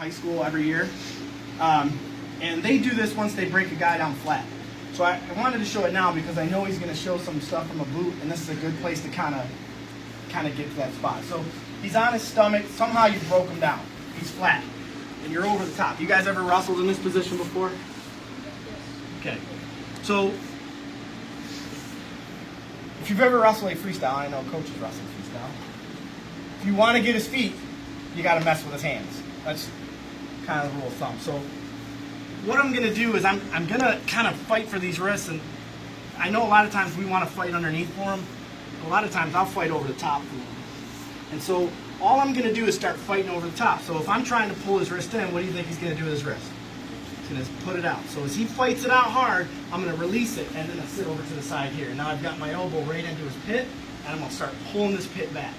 high school every year. And they do this once they break a guy down flat. So I wanted to show it now because I know he's going to show some stuff from a boot, and this is a good place to kind of get to that spot. So he's on his stomach. Somehow you broke him down. He's flat, and you're over the top. You guys ever wrestled in this position before? Okay. So if you've ever wrestled a freestyle, I know coaches wrestle freestyle. If you want to get his feet, you got to mess with his hands. That's kind of the rule of thumb. So what I'm going to do is I'm going to kind of fight for these wrists, and I know a lot of times we want to fight underneath for them. A lot of times I'll fight over the top for them. And so all I'm going to do is start fighting over the top. So if I'm trying to pull his wrist in, what do you think he's going to do with his wrist? He's going to put it out. So as he fights it out hard, I'm going to release it, and then I'll sit over to the side here. Now I've got my elbow right into his pit, and I'm going to start pulling this pit back.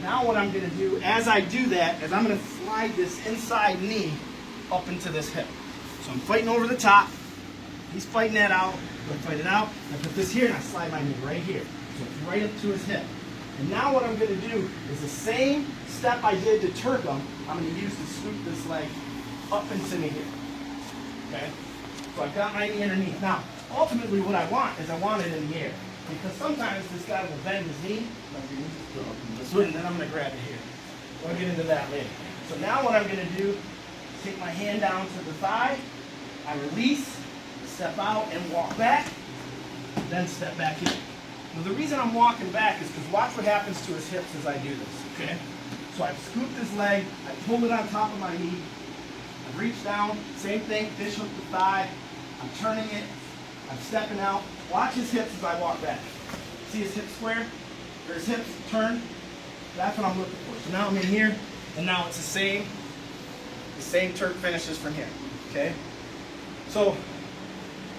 Now what I'm going to do as I do that is I'm going to slide this inside knee up into this hip. So I'm fighting over the top. He's fighting that out. I'm going to fight it out. I put this here and I slide my knee right here. So it's right up to his hip. And now what I'm going to do is the same step I did to Turk him, I'm going to use to scoop this leg up into me here. Okay? So I've got my knee underneath. Now, ultimately what I want is I want it in the air. Because sometimes this guy will bend his knee, and then I'm going to grab it here. We'll get into that later. So now what I'm going to do is take my hand down to the thigh, I release, step out and walk back, then step back in. Now the reason I'm walking back is because watch what happens to his hips as I do this, okay? So I've scooped his leg, I pulled it on top of my knee, I reach down, same thing, fish hook the thigh, I'm turning it, I'm stepping out. Watch his hips as I walk back. See his hips square? Or his hips turn? That's what I'm looking for. So now I'm in here, and now it's the same Turk finishes from here, okay? So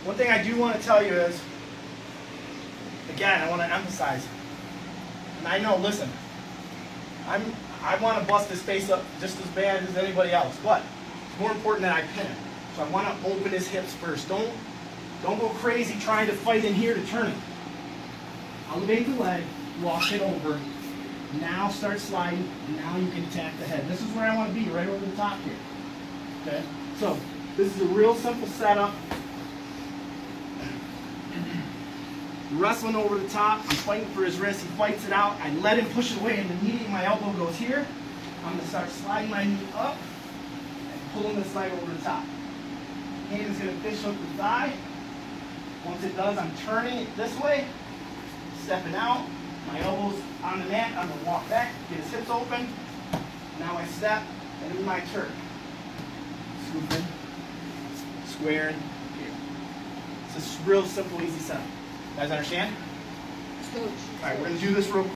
one thing I do want to tell you is, again, I want to emphasize, and I know, listen, I want to bust his face up just as bad as anybody else, but it's more important that I pin him. So I want to open his hips first. Don't go crazy trying to fight in here to turn it. Elevate the leg, walk it over. Now start sliding, and now you can attack the head. This is where I want to be, right over the top here. Okay? So, this is a real simple setup. Wrestling over the top, I'm fighting for his wrist, he fights it out, I let him push it away, and immediately my elbow goes here. I'm going to start sliding my knee up, and pulling this leg over the top. Hand is going to fish hook the thigh. Once it does, I'm turning it this way, stepping out, my elbows on the mat, I'm going to walk back, get his hips open. Now I step, and do my Turk. Scooping, squaring, here. It's a real simple, easy setup. You guys understand? Coach. All right, we're going to do this real quick.